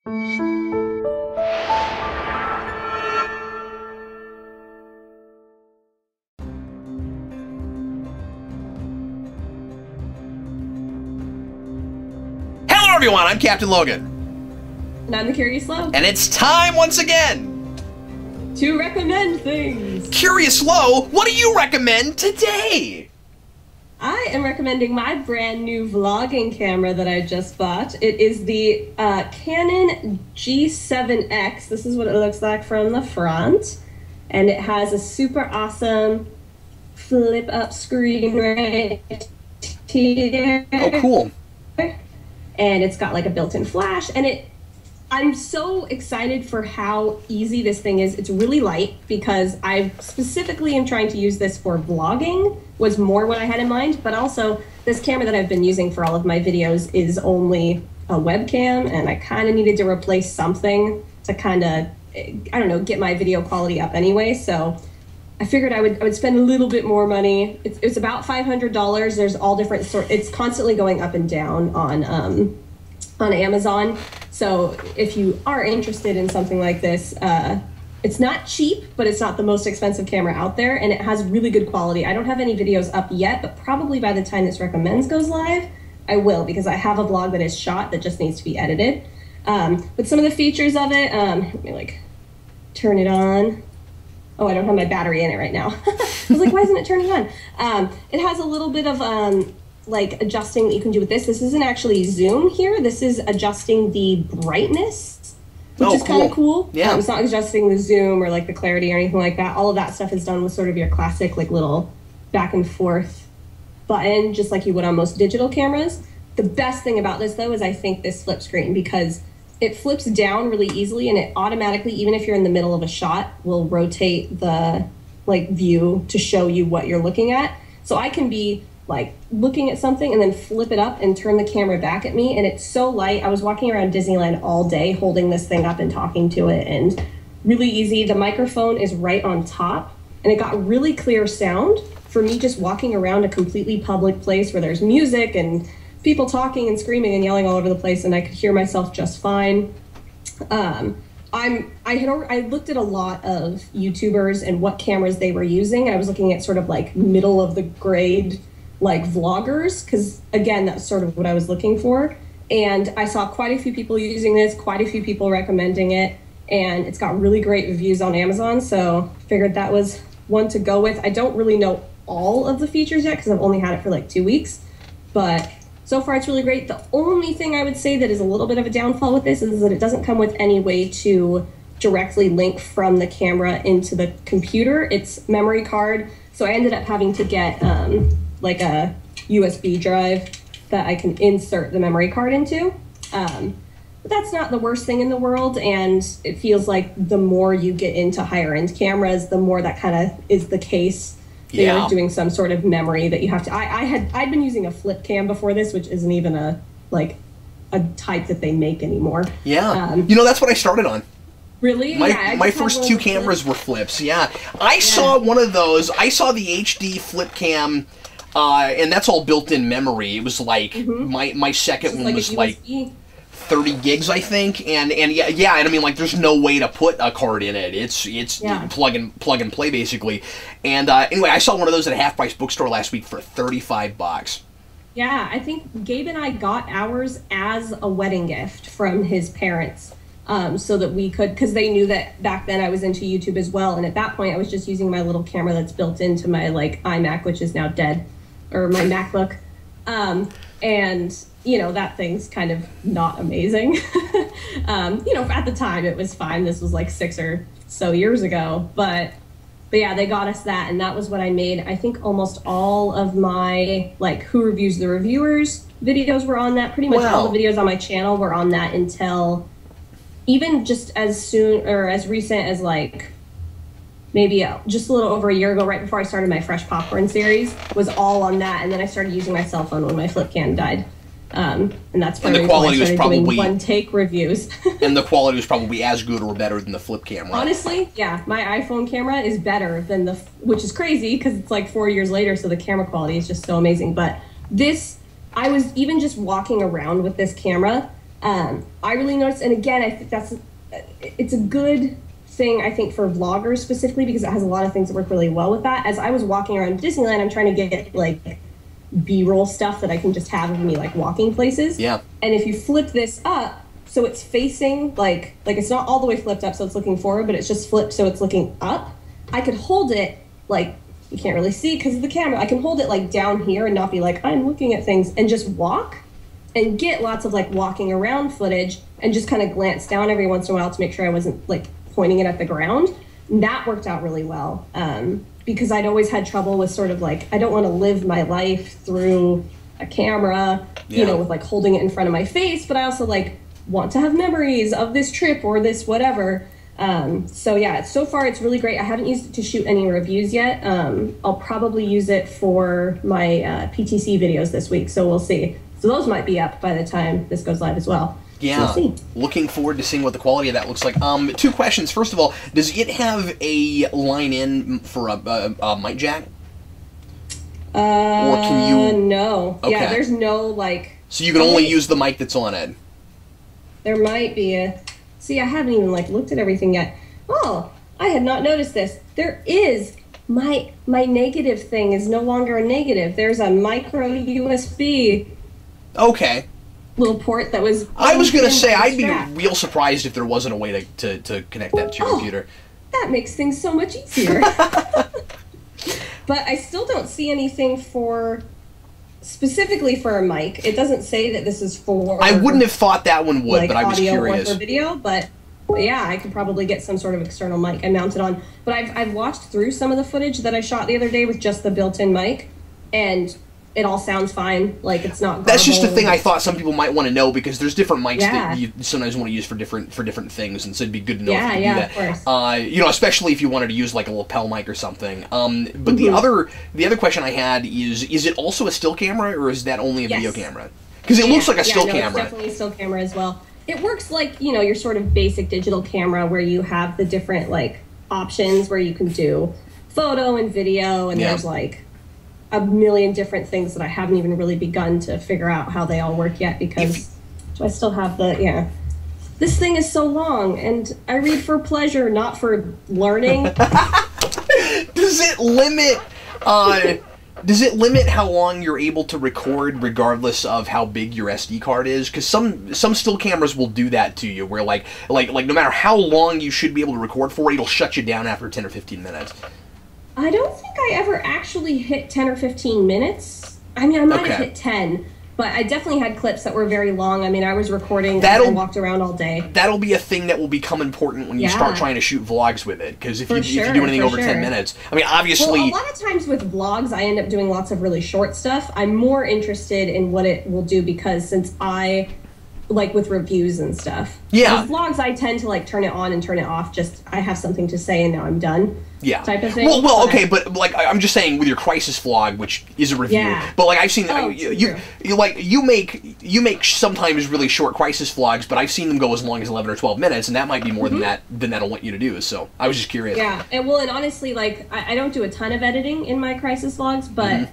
Hello everyone, I'm Captain Logan. And I'm the Curious Lo. And it's time once again to recommend things. Curious Lo, what do you recommend today? I am recommending my brand new vlogging camera that I just bought. It is the Canon G7X. This is what it looks like from the front. And it has a super awesome flip up screen right here. Oh, cool. And it's got like a built-in flash, and I'm so excited for how easy this thing is. It's really light because I specifically am trying to use this for vlogging, was more what I had in mind, but also this camera that I've been using for all of my videos is only a webcam, and I kind of needed to replace something to kind of, I don't know, get my video quality up anyway, so I figured I would spend a little bit more money. It's about $500. There's all different sorts. It's constantly going up and down on Amazon. So if you are interested in something like this, it's not cheap, but it's not the most expensive camera out there, and it has really good quality. I don't have any videos up yet, but probably by the time this recommends goes live, I will, because I have a vlog that is shot that just needs to be edited. But some of the features of it, let me like turn it on. Oh, I don't have my battery in it right now. I was like, why isn't it turning on? It has a little bit of like adjusting that you can do with this. This isn't actually zoom here. This is adjusting the brightness, which is kind of cool. Yeah. It's not adjusting the zoom or like the clarity or anything like that. All of that stuff is done with sort of your classic like little back and forth button, just like you would on most digital cameras. The best thing about this though is I think this flip screen, because it flips down really easily, and it automatically, even if you're in the middle of a shot, will rotate the like view to show you what you're looking at. So I can be like looking at something and then flip it up and turn the camera back at me, and it's so light. I was walking around Disneyland all day holding this thing up and talking to it, and really easy. The microphone is right on top, and it got really clear sound for me just walking around a completely public place where there's music and people talking and screaming and yelling all over the place, and I could hear myself just fine. I looked at a lot of YouTubers and what cameras they were using. I was looking at sort of like middle of the grade like vloggers, because again, that's sort of what I was looking for. And I saw quite a few people using this, quite a few people recommending it, and it's got really great reviews on Amazon, so figured that was one to go with. I don't really know all of the features yet because I've only had it for like 2 weeks, but so far it's really great. The only thing I would say that is a little bit of a downfall with this is that it doesn't come with any way to directly link from the camera into the computer. It's memory card, so I ended up having to get like a USB drive that I can insert the memory card into. But that's not the worst thing in the world, and it feels like the more you get into higher end cameras, the more that kind of is the case. They're doing some sort of memory that you have to. I'd been using a flip cam before this, which isn't even a type that they make anymore. Yeah, you know, that's what I started on. Really? My first 2 cameras were flips. Yeah, I saw one of those. I saw the HD flip cam, and that's all built-in memory. It was like my second one was like 30 gigs, I think, and yeah, and I mean, like, there's no way to put a card in it. It's plug and play basically. And anyway, I saw one of those at a half-price bookstore last week for $35. Yeah, I think Gabe and I got ours as a wedding gift from his parents, so that we could, because they knew that back then I was into YouTube as well, and at that point I was just using my little camera that's built into my like iMac, which is now dead, or my MacBook, and you know, that thing's kind of not amazing. You know, at the time it was fine. This was like 6 or so years ago, but yeah, they got us that, and that was what I made. I think almost all of my like Who Reviews the Reviewers videos were on that. Pretty much all the videos on my channel were on that until even just as soon or as recent as like maybe just a little over a year ago, right before I started my Fresh Popcorn series, was all on that, and then I started using my cell phone when my flip cam died. And that's probably the quality was probably doing one-take reviews. And the quality was probably as good or better than the flip camera. Honestly, yeah, my iPhone camera is better than the, which is crazy because it's like 4 years later, so the camera quality is just so amazing. But this, I was even just walking around with this camera, I really noticed, and again, I think it's a good thing, I think, for vloggers specifically, because it has a lot of things that work really well with that. As I was walking around Disneyland, I'm trying to get like B-roll stuff that I can just have of me like walking places. Yeah. And if you flip this up, so it's facing like it's not all the way flipped up so it's looking forward, but it's just flipped so it's looking up. I could hold it like, you can't really see because of the camera. I can hold it like down here and not be like, I'm looking at things, and just walk and get lots of like walking around footage and just kind of glance down every once in a while to make sure I wasn't like pointing it at the ground. And that worked out really well, because I'd always had trouble with sort of like, I don't want to live my life through a camera, you know, with like holding it in front of my face, but I also like want to have memories of this trip or this whatever. So yeah, so far it's really great. I haven't used it to shoot any reviews yet. I'll probably use it for my PTC videos this week, so we'll see. So those might be up by the time this goes live as well. Yeah, so we'll see. Looking forward to seeing what the quality of that looks like. 2 questions. First of all, does it have a line in for a mic jack? Or can you? No. Okay. Yeah, there's no like. So you can only use the mic that's on it. There might be a. See, I haven't even like looked at everything yet. Oh, I had not noticed this. There is my negative thing is no longer a negative. There's a micro USB. Okay. Little port that was. I was gonna say I'd be real surprised if there wasn't a way to connect that to your computer. That makes things so much easier. But I still don't see anything for specifically for a mic. It doesn't say that this is for. I wouldn't have thought that one would, like, but I was curious. Or for video, but yeah, I could probably get some sort of external mic and mount it on. But I've watched through some of the footage that I shot the other day with just the built-in mic, and it all sounds fine. Like, it's not. That's just the thing I thought some people might want to know, because there's different mics Yeah. that you sometimes want to use for different things, and so it'd be good to know Yeah, if you yeah, do of that. course. You know, especially if you wanted to use like a lapel mic or something. But the other question I had is it also a still camera, or is that only a video camera? Because it looks like a still camera. It's definitely a still camera as well. It works like, you know, your sort of basic digital camera where you have the different like options where you can do photo and video, and there's like a million different things that I haven't even really begun to figure out how they all work yet, because I still have the, this thing is so long and I read for pleasure, not for learning. Does it limit how long you're able to record regardless of how big your SD card is? Because some still cameras will do that to you, where like no matter how long you should be able to record for, it'll shut you down after 10 or 15 minutes. I don't think I ever actually hit 10 or 15 minutes. I mean, I might have hit 10, but I definitely had clips that were very long. I mean, I was recording and walked around all day. That'll be a thing that will become important when you start trying to shoot vlogs with it, because if you do anything over 10 minutes, I mean, obviously... Well, a lot of times with vlogs, I end up doing lots of really short stuff. I'm more interested in what it will do, because since I... like with reviews and stuff. Yeah. With vlogs, I tend to like turn it on and turn it off. Just I have something to say and now I'm done. Yeah. Type of thing. Well, okay, but like I'm just saying with your Crisis vlog, which is a review. Yeah. But like I've seen you make sometimes really short Crisis vlogs, but I've seen them go as long as 11 or 12 minutes, and that might be more than that'll want you to do. So I was just curious. Yeah. And honestly, like I don't do a ton of editing in my Crisis vlogs, but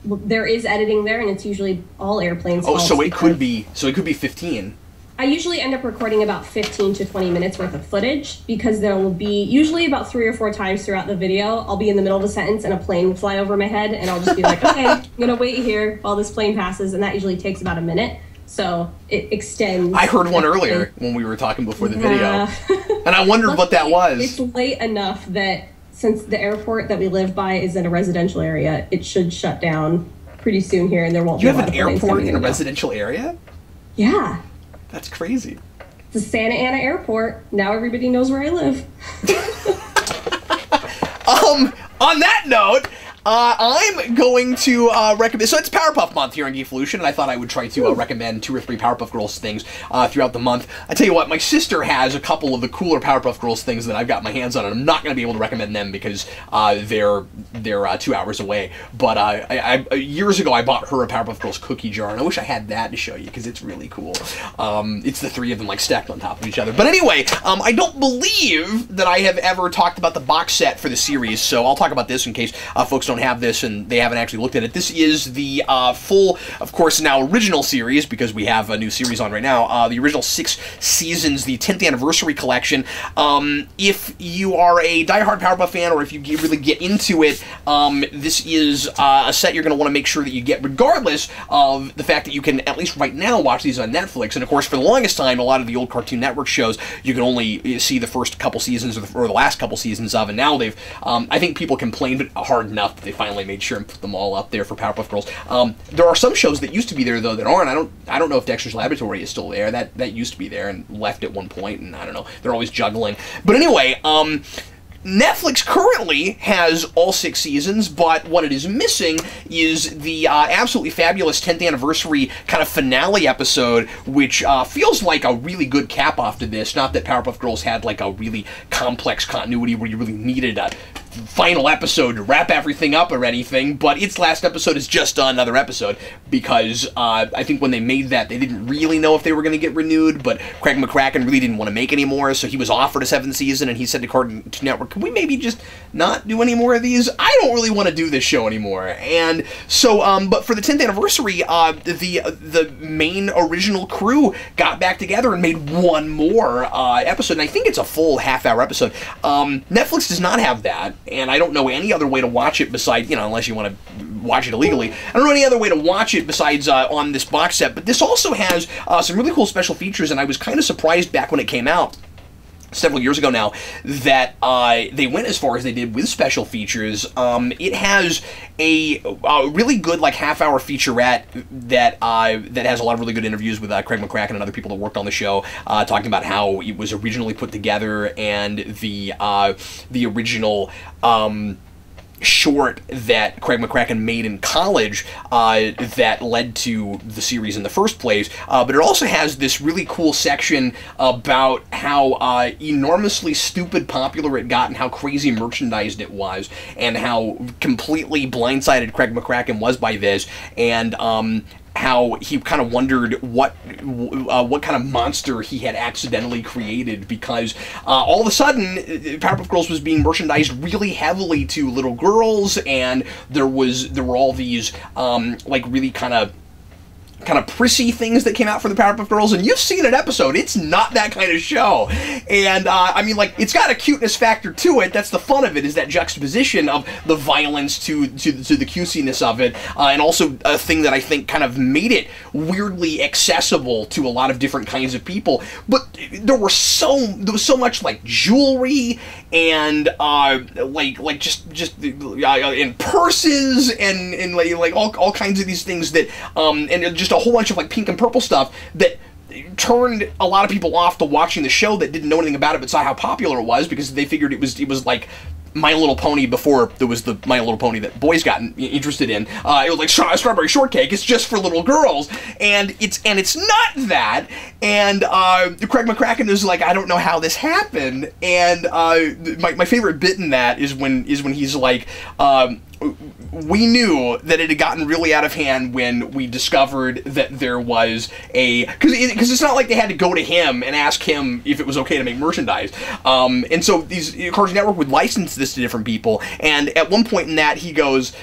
there is editing there, and it's usually all airplanes. Oh, so it could be 15. I usually end up recording about 15 to 20 minutes worth of footage, because there will be usually about 3 or 4 times throughout the video, I'll be in the middle of a sentence and a plane will fly over my head, and I'll just be like, okay, I'm gonna wait here while this plane passes, and that usually takes about a minute. So it extends. I heard one earlier when we were talking before the video, and I wondered what that was. It's late enough that since the airport that we live by is in a residential area, it should shut down pretty soon here, and there won't be a lot of planes. You have an airport in a go. residential area? Yeah. That's crazy. The Santa Ana Airport. Now everybody knows where I live. On that note, I'm going to recommend... So it's Powerpuff Month here on Geekvolution, and I thought I would try to recommend 2 or 3 Powerpuff Girls things throughout the month. I tell you what, my sister has a couple of the cooler Powerpuff Girls things that I've got my hands on, and I'm not going to be able to recommend them because they're 2 hours away. But years ago, I bought her a Powerpuff Girls cookie jar, and I wish I had that to show you because it's really cool. It's the 3 of them like stacked on top of each other. But anyway, I don't believe that I have ever talked about the box set for the series, so I'll talk about this in case folks don't have this and they haven't actually looked at it, this is the full, of course, now original series, because we have a new series on right now, the original 6 seasons, the 10th anniversary collection. If you are a diehard Powerpuff fan, or if you really get into it, this is a set you're going to want to make sure that you get, regardless of the fact that you can, at least right now, watch these on Netflix. And of course, for the longest time, a lot of the old Cartoon Network shows, you can only see the first couple seasons or the last couple seasons of, and now they've, I think people complained hard enough that they finally made sure and put them all up there for Powerpuff Girls. There are some shows that used to be there, though, that aren't. I don't know if Dexter's Laboratory is still there. That used to be there and left at one point, and I don't know. They're always juggling. But anyway, Netflix currently has all 6 seasons, but what it is missing is the absolutely fabulous 10th anniversary kind of finale episode, which feels like a really good cap-off to this. Not that Powerpuff Girls had like a really complex continuity where you really needed a final episode to wrap everything up or anything, but its last episode is just another episode, because I think when they made that, they didn't really know if they were going to get renewed, but Craig McCracken really didn't want to make any more, so he was offered a 7th season, and he said to Cartoon Network, can we maybe just not do any more of these? I don't really want to do this show anymore. And so, but for the 10th anniversary, the main original crew got back together and made one more episode, and I think it's a full half-hour episode. Netflix does not have that, and I don't know any other way to watch it besides, unless you want to watch it illegally. I don't know any other way to watch it besides on this box set, but this also has some really cool special features, and I was kind of surprised back when it came out several years ago now that they went as far as they did with special features. It has a really good like half-hour featurette that has a lot of really good interviews with Craig McCracken and other people that worked on the show, talking about how it was originally put together and the original short that Craig McCracken made in college that led to the series in the first place, but it also has this really cool section about how enormously stupid popular it got and how crazy merchandised it was, and how completely blindsided Craig McCracken was by this, and how he kind of wondered what kind of monster he had accidentally created, because all of a sudden Powerpuff Girls was being merchandised really heavily to little girls, and there were all these like really kind of prissy things that came out for the Powerpuff Girls, and you've seen an episode. It's not that kind of show. And, I mean, like, it's got a cuteness factor to it. That's the fun of it, is that juxtaposition of the violence to the cutesiness of it, and also a thing that I think kind of made it weirdly accessible to a lot of different kinds of people. But there was so much, like, jewelry, and, like just in purses, and like, all kinds of these things that, and just a whole bunch of like pink and purple stuff that turned a lot of people off to watching the show that didn't know anything about it but saw how popular it was, because they figured it was like My Little Pony before there was the My Little Pony that boys got interested in. It was like Strawberry Shortcake. It's just for little girls, and it's not that. And Craig McCracken is like, I don't know how this happened. And my favorite bit in that is when he's like, we knew that it had gotten really out of hand when we discovered that there was because it's not like they had to go to him and ask him if it was okay to make merchandise. And so these Cartoon Network would license this to different people. And at one point in that, he goes,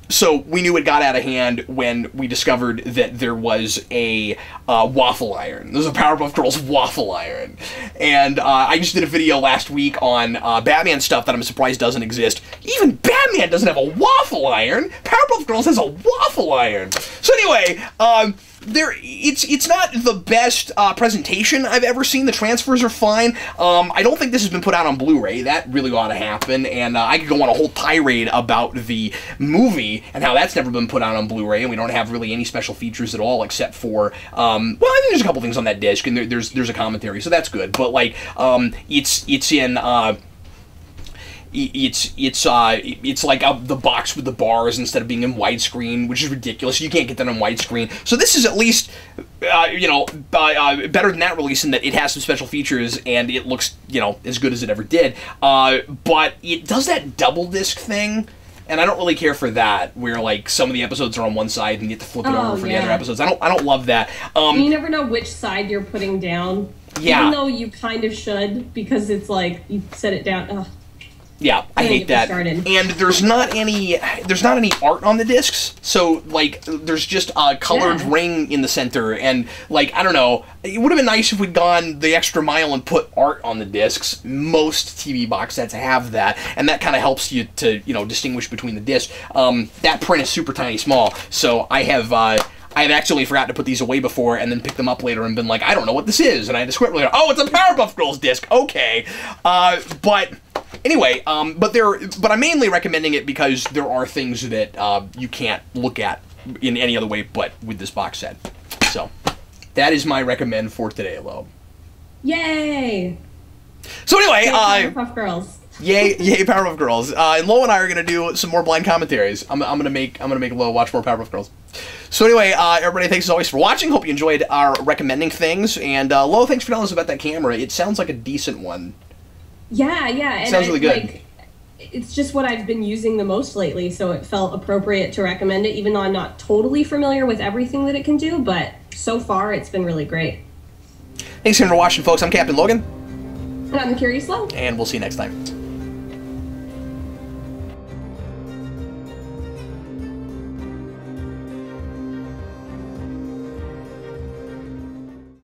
so we knew it got out of hand when we discovered that there was a waffle iron. There's a Powerpuff Girls waffle iron. And I just did a video last week on Batman stuff that I'm surprised doesn't exist. Even Batman doesn't have a waffle iron. Powerpuff Girls has a waffle iron. So anyway, it's not the best presentation I've ever seen. The transfers are fine. I don't think this has been put out on Blu-ray. That really ought to happen, and I could go on a whole tirade about the movie and how that's never been put out on Blu-ray, and we don't have really any special features at all except for, well, I think there's a couple things on that disc, and there's a commentary, so that's good, but like, it's in, it's like the box with the bars instead of being in widescreen, which is ridiculous. You can't get that on widescreen. So this is at least, better than that release in that it has some special features and it looks, as good as it ever did. But it does that double disc thing, and I don't really care for that, where like some of the episodes are on one side and you have to flip it over for the other episodes. I don't love that. You never know which side you're putting down. Yeah. Even though you kind of should, because it's like you set it down. Ugh. Yeah, I hate that. And there's not any art on the discs, so like there's just a colored ring in the center, and like I don't know, it would have been nice if we'd gone the extra mile and put art on the discs. Most TV box sets have that, and that kind of helps you to distinguish between the discs. That print is super tiny small, so I have actually forgotten to put these away before and then picked them up later and been like, I don't know what this is, and I had to squint later. Oh, it's a Powerpuff Girls disc. Okay, but anyway, but I'm mainly recommending it because there are things that you can't look at in any other way but with this box set. So that is my recommend for today, Lo. Yay! So anyway, Powerpuff Girls. Yay, Powerpuff Girls. And Lo and I are gonna do some more blind commentaries. I'm gonna make Lo watch more Powerpuff Girls. So anyway, everybody, thanks as always for watching. Hope you enjoyed our recommending things. And Lo, thanks for telling us about that camera. It sounds like a decent one. Yeah. And sounds really good. Like, it's just what I've been using the most lately, so it felt appropriate to recommend it, even though I'm not totally familiar with everything that it can do. But so far, it's been really great. Thanks again for watching, folks. I'm Captain Logan. And I'm the Curious Lo. And we'll see you next time.